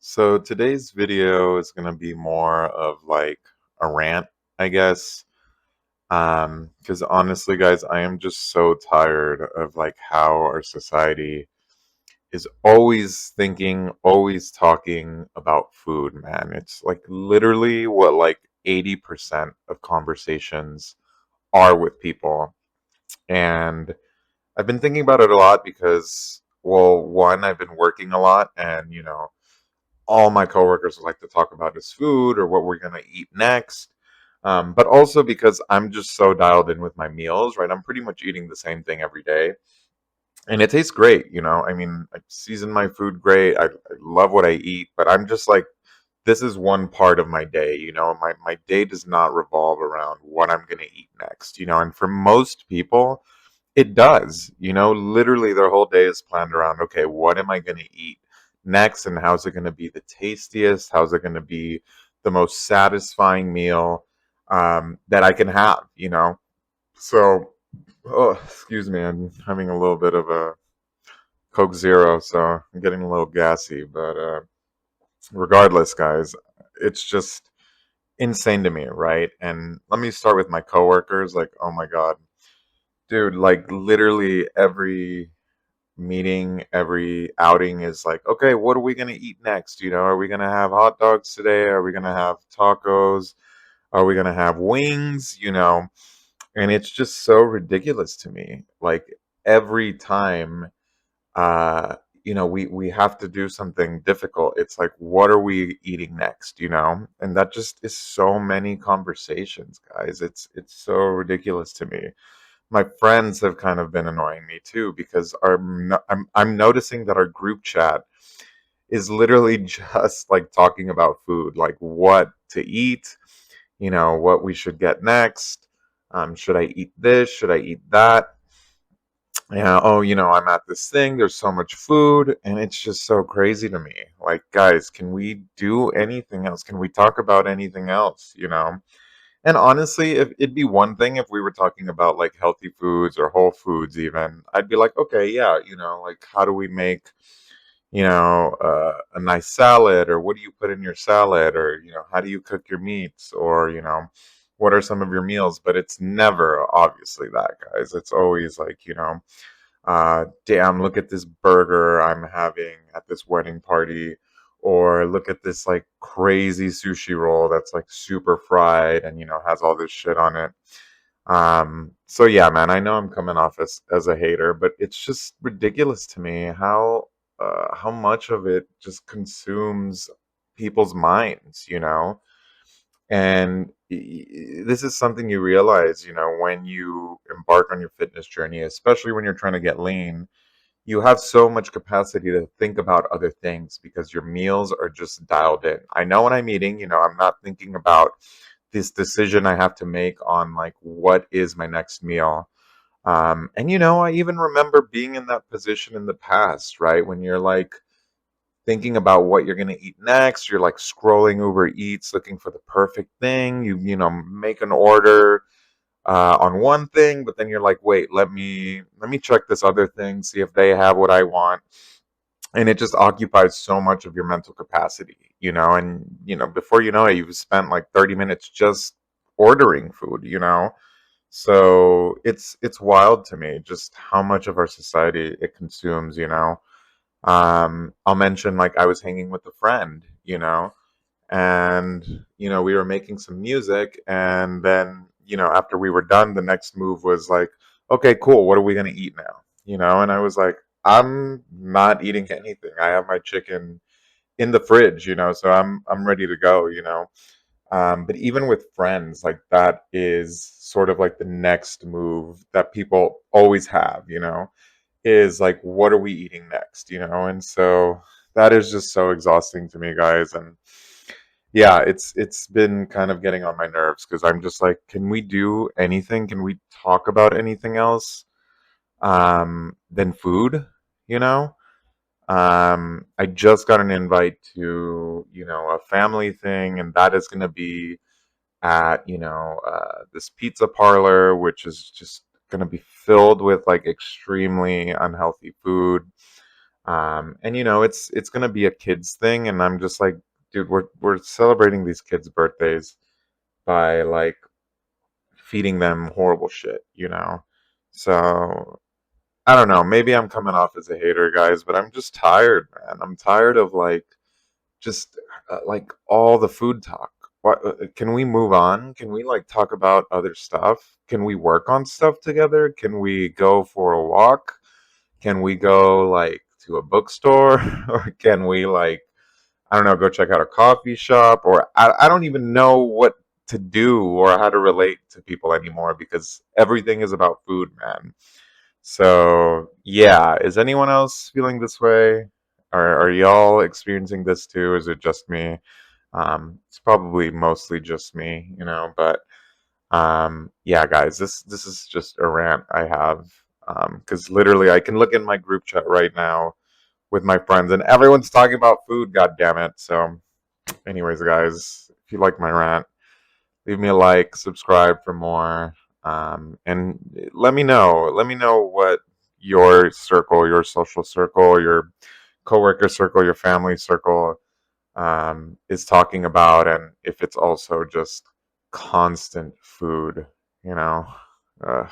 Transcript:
So today's video is going to be more of like a rant, I guess. Because honestly, guys, I am just so tired of like how our society is always thinking, always talking about food, man. It's like literally what like 80% of conversations are with people. And I've been thinking about it a lot because, well, one, I've been working a lot and, all my coworkers like to talk about is food or what we're gonna eat next. But also because I'm just so dialed in with my meals, right? I'm pretty much eating the same thing every day, and it tastes great. I mean, I season my food great. I love what I eat, but I'm just like, this is one part of my day. My day does not revolve around what I'm gonna eat next. And for most people, it does. Literally their whole day is planned around, okay, what am I going to eat next and how's it going to be the tastiest? How's it going to be the most satisfying meal that I can have? So, oh, excuse me, I'm having a little bit of a Coke Zero, so I'm getting a little gassy. But regardless, guys, it's just insane to me, right? And let me start with my coworkers. Like, oh my God, dude, like literally every meeting, every outing is like, okay, what are we gonna eat next? Are we gonna have hot dogs today? Are we gonna have tacos? Are we gonna have wings? And it's just so ridiculous to me. Like every time, uh, we have to do something difficult. It's like, what are we eating next? And that just is so many conversations, guys. It's so ridiculous to me. My friends have kind of been annoying me too because I'm noticing that our group chat is literally just like talking about food, like what to eat, what we should get next. Should I eat this? Should I eat that? Yeah, oh, I'm at this thing, there's so much food, and it's just so crazy to me. Like, guys, can we do anything else? Can we talk about anything else? And honestly, if it'd be one thing if we were talking about like healthy foods or whole foods even, I'd be like, okay, yeah, like how do we make, a nice salad, or what do you put in your salad, or how do you cook your meats, or what are some of your meals? But it's never obviously that, guys. It's always like, damn, look at this burger I'm having at this wedding party, or look at this like crazy sushi roll that's like super fried and has all this shit on it. So yeah, man, I know I'm coming off as a hater, but it's just ridiculous to me how much of it just consumes people's minds. And this is something you realize, when you embark on your fitness journey, especially when you're trying to get lean. You have so much capacity to think about other things because your meals are just dialed in. I know when I'm eating, I'm not thinking about this decision I have to make on like what is my next meal. And I even remember being in that position in the past, right? When you're like thinking about what you're gonna eat next, you're like scrolling Uber Eats looking for the perfect thing. You make an order on one thing, but then you're like, wait, let me check this other thing, see if they have what I want. And it just occupies so much of your mental capacity. And before you know it, you've spent like 30 minutes just ordering food. So it's wild to me just how much of our society it consumes. I'll mention like I was hanging with a friend, and we were making some music, and then after we were done, the next move was like, okay, cool, what are we going to eat now? And I was like, I'm not eating anything. I have my chicken in the fridge, so I'm ready to go. But even with friends, like that is sort of like the next move that people always have, is like, what are we eating next? And so that is just so exhausting to me, guys. And yeah, it's been kind of getting on my nerves because I'm just like, can we do anything? Can we talk about anything else than food? You know? I just got an invite to, a family thing, and that is going to be at, this pizza parlor, which is just going to be filled with like extremely unhealthy food. And it's gonna be a kids thing, and I'm just like, dude, we're celebrating these kids' birthdays by like feeding them horrible shit. So I don't know. Maybe I'm coming off as a hater, guys, but I'm just tired, man. I'm tired of like just like all the food talk. Can we move on? Can we like talk about other stuff? Can we work on stuff together? Can we go for a walk? Can we go like to a bookstore? Or can we like, I don't know, go check out a coffee shop? Or I don't even know what to do or how to relate to people anymore because everything is about food, man. So, yeah, is anyone else feeling this way? Are y'all experiencing this too? Is it just me? It's probably mostly just me, but yeah, guys, this is just a rant I have. Because literally I can look in my group chat right now with my friends and everyone's talking about food, god damn it. So, anyways, guys, if you like my rant, leave me a like, subscribe for more, and let me know. Let me know what your circle, your social circle, your coworker circle, your family circle is talking about, and if it's also just constant food, you know. Uh,